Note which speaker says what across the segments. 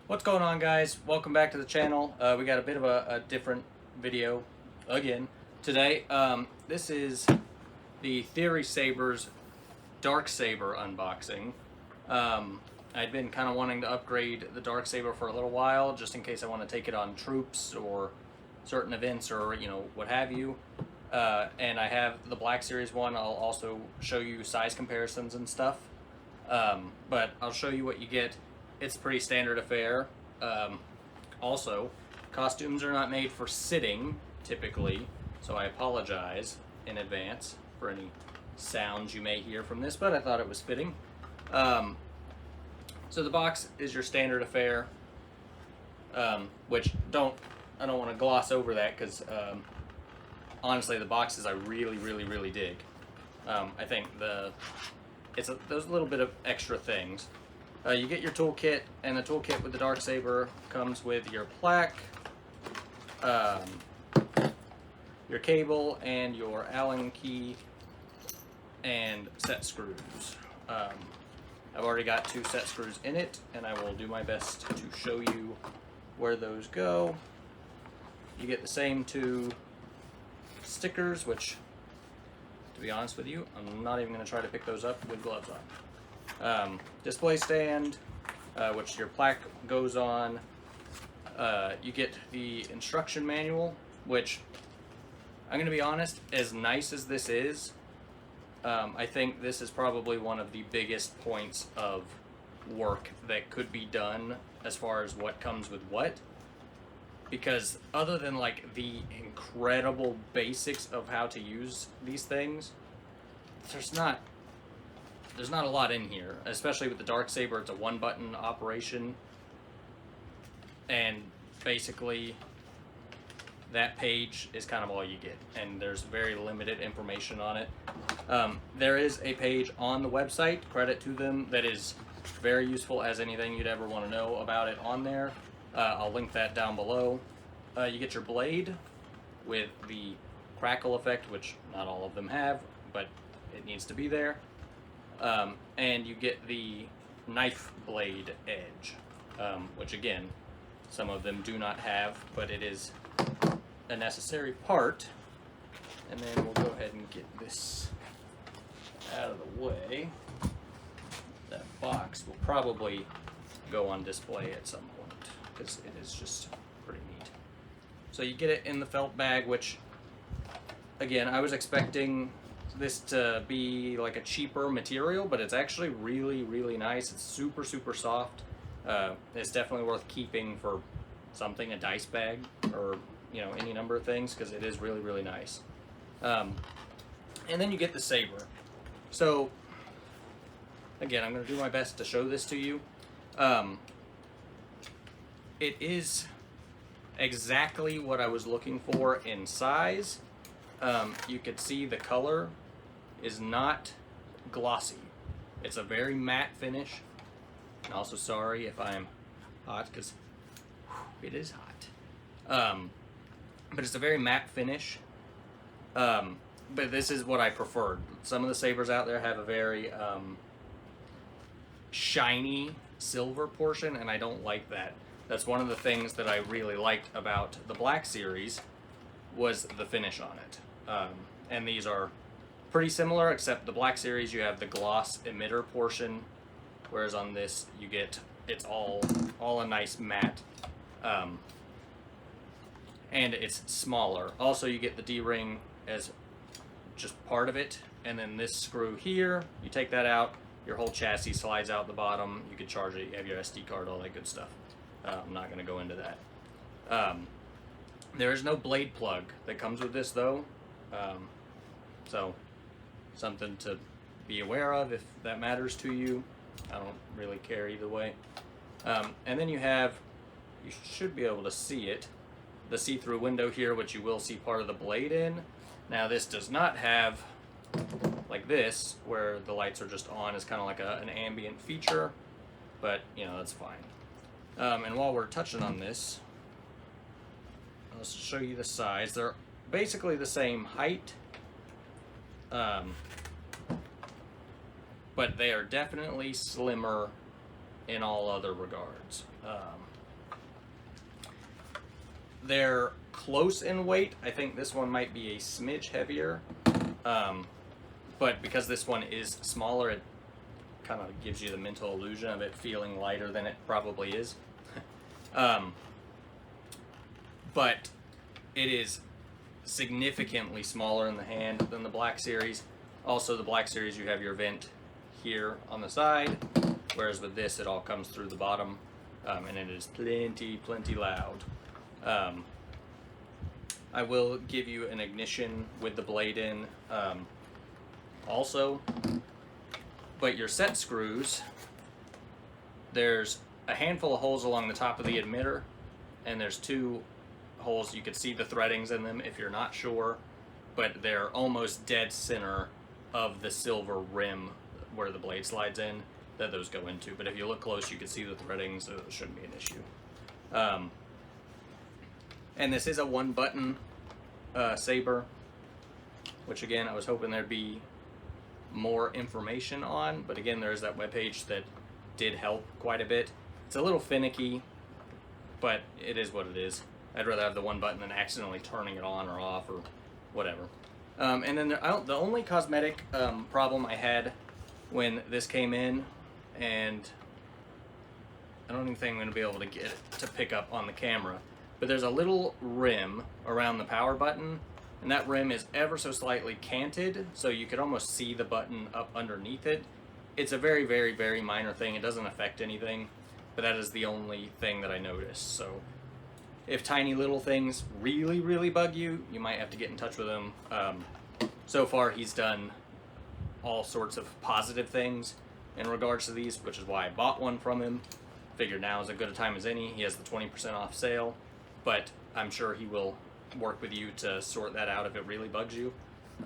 Speaker 1: What's going on, guys? Welcome back to the channel. We got a bit of a different video again today. This is the Sabers Darksaber unboxing. I'd been kind of wanting to upgrade the Darksaber for a little while, just in case I want to take it on troops or certain events or what have you. And I have the Black Series one. I'll also show you size comparisons and stuff. But I'll show you what you get. It's pretty standard affair. Also, costumes are not made for sitting, typically, so I apologize in advance for any sounds you may hear from this, but I thought it was fitting. So the box is your standard affair, which I don't want to gloss over that, because honestly, the boxes I really dig. I think there's a little bit of extra things. You get your toolkit, and the toolkit with the Darksaber comes with your plaque, your cable, and your Allen key, and set screws. I've already got 2 set screws in it, and I will do my best to show you where those go. You get the same 2 stickers, which, to be honest with you, I'm not even going to try to pick those up with gloves on. Display stand, which your plaque goes on. You get the instruction manual, which, I'm going to be honest, as nice as this is, I think this is probably one of the biggest points of work that could be done as far as what comes with what. Because other than like the incredible basics of how to use these things, there's not a lot in here, especially with the Darksaber. It's a 1-button operation, and basically that page is kind of all you get, and there's very limited information on it. There is a page on the website, credit to them, that is very useful as anything you'd ever want to know about it on there. I'll link that down below. You get your blade with the crackle effect, which not all of them have, but it needs to be there. And you get the knife blade edge, which again, some of them do not have, but it is a necessary part. And then we'll go ahead and get this out of the way. That box will probably go on display at some point, because it is just pretty neat. So you get it in the felt bag, which, again, I was expecting this to be like a cheaper material, but it's actually really nice. It's super soft. It's definitely worth keeping for something, a dice bag, or any number of things, because it is really nice. And then you get the saber. So again, I'm going to do my best to show this to you. It is exactly what I was looking for in size. You could see the color is not glossy. It's a very matte finish. And also, sorry if I'm hot, because it is hot. But it's a very matte finish. But this is what I preferred. Some of the sabers out there have a very shiny silver portion, and I don't like that. That's one of the things that I really liked about the Black Series, was the finish on it. And these are pretty similar, except the Black Series you have the gloss emitter portion, whereas on this you get, it's all a nice matte, and it's smaller. Also, you get the D-ring as just part of it, and then this screw here, you take that out, your whole chassis slides out the bottom. You could charge it, you have your SD card, all that good stuff. I'm not going to go into that. There is no blade plug that comes with this, though, so something to be aware of if that matters to you. I don't really care either way. And then you should be able to see it, the see-through window here, which you will see part of the blade in. Now, this does not have, like this, where the lights are just on, is kind of like an ambient feature, but that's fine. And while we're touching on this, let's show you the size. They're basically the same height, but they are definitely slimmer in all other regards. they're close in weight. I think this one might be a smidge heavier, but because this one is smaller, it kind of gives you the mental illusion of it feeling lighter than it probably is. But it is significantly smaller in the hand than the Black Series. Also, the Black Series, you have your vent here on the side, whereas with this, it all comes through the bottom, and it is plenty loud. I will give you an ignition with the blade in also, but your set screws, there's a handful of holes along the top of the emitter, and there's 2 holes. You could see the threadings in them if you're not sure, but they're almost dead center of the silver rim where the blade slides in that those go into. But if you look close, you can see the threadings, so it shouldn't be an issue. And this is a 1-button saber, which again, I was hoping there'd be more information on, but again, there's that webpage that did help quite a bit. It's a little finicky, but it is what it is. I'd rather have the 1 button than accidentally turning it on or off or whatever. And then the only cosmetic problem I had when this came in, and I don't even think I'm going to be able to get it to pick up on the camera, but there's a little rim around the power button, and that rim is ever so slightly canted, so you could almost see the button up underneath it. It's a very minor thing. It doesn't affect anything, but that is the only thing that I noticed. So if tiny little things really bug you, you might have to get in touch with him. So far, he's done all sorts of positive things in regards to these, which is why I bought one from him. Figured now is as good a time as any. He has the 20% off sale, but I'm sure he will work with you to sort that out if it really bugs you.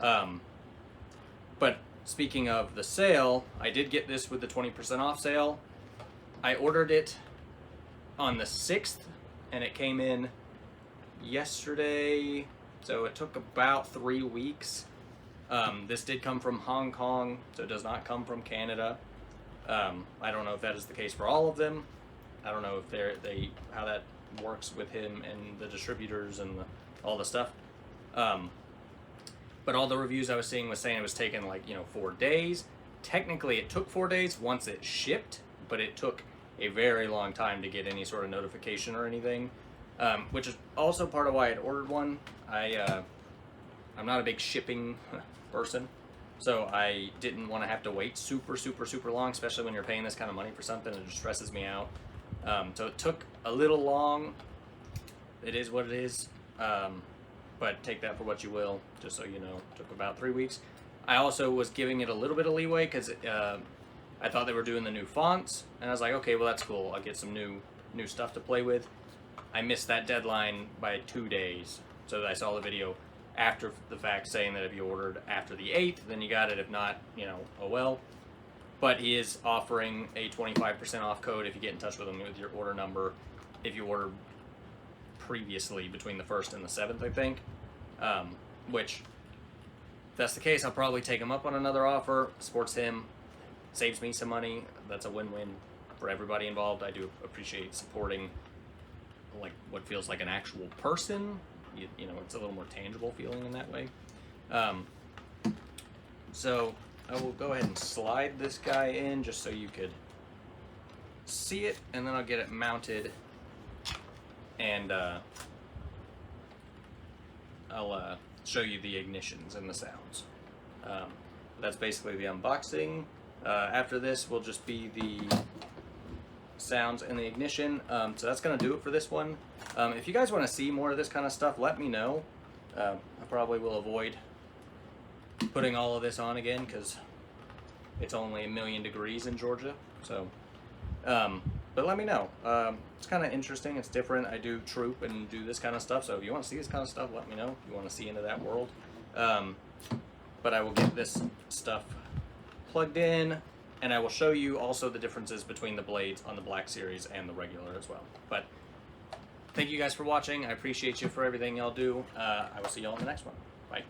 Speaker 1: But speaking of the sale, I did get this with the 20% off sale. I ordered it on the 6th, and it came in yesterday, so it took about 3 weeks. This did come from Hong Kong, so it does not come from Canada. I don't know if that is the case for all of them. I don't know if how that works with him and the distributors and all the stuff. But all the reviews I was seeing was saying it was taking 4 days. Technically, it took 4 days once it shipped, but it took a very long time to get any sort of notification or anything, which is also part of why I'd ordered one. I'm not a big shipping person, so I didn't want to have to wait super long, especially when you're paying this kind of money for something. It just stresses me out. So it took a little long. It is what it is, but take that for what you will, just so you know. It took about 3 weeks. I also was giving it a little bit of leeway because I thought they were doing the new fonts, and I was like, okay, well, that's cool. I'll get some new stuff to play with. I missed that deadline by 2 days, so I saw the video after the fact saying that if you ordered after the 8th, then you got it. If not, oh well. But he is offering a 25% off code if you get in touch with him with your order number, if you ordered previously between the 1st and the 7th, I think. Which, if that's the case, I'll probably take him up on another offer. Supports him, saves me some money. That's a win-win for everybody involved. I do appreciate supporting what feels like an actual person. It's a little more tangible feeling in that way. So I will go ahead and slide this guy in just so you could see it, and then I'll get it mounted, and I'll show you the ignitions and the sounds. That's basically the unboxing. After this will just be the sounds and the ignition. So that's going to do it for this one. If you guys want to see more of this kind of stuff, let me know. I probably will avoid putting all of this on again because it's only 1,000,000 degrees in Georgia. So, but let me know. It's kind of interesting. It's different. I do troop and do this kind of stuff. So if you want to see this kind of stuff, let me know. If you want to see into that world. But I will get this stuff plugged in, and I will show you also the differences between the blades on the Black Series and the regular as well. But thank you guys for watching. I appreciate you for everything y'all do. I will see y'all in the next one. Bye.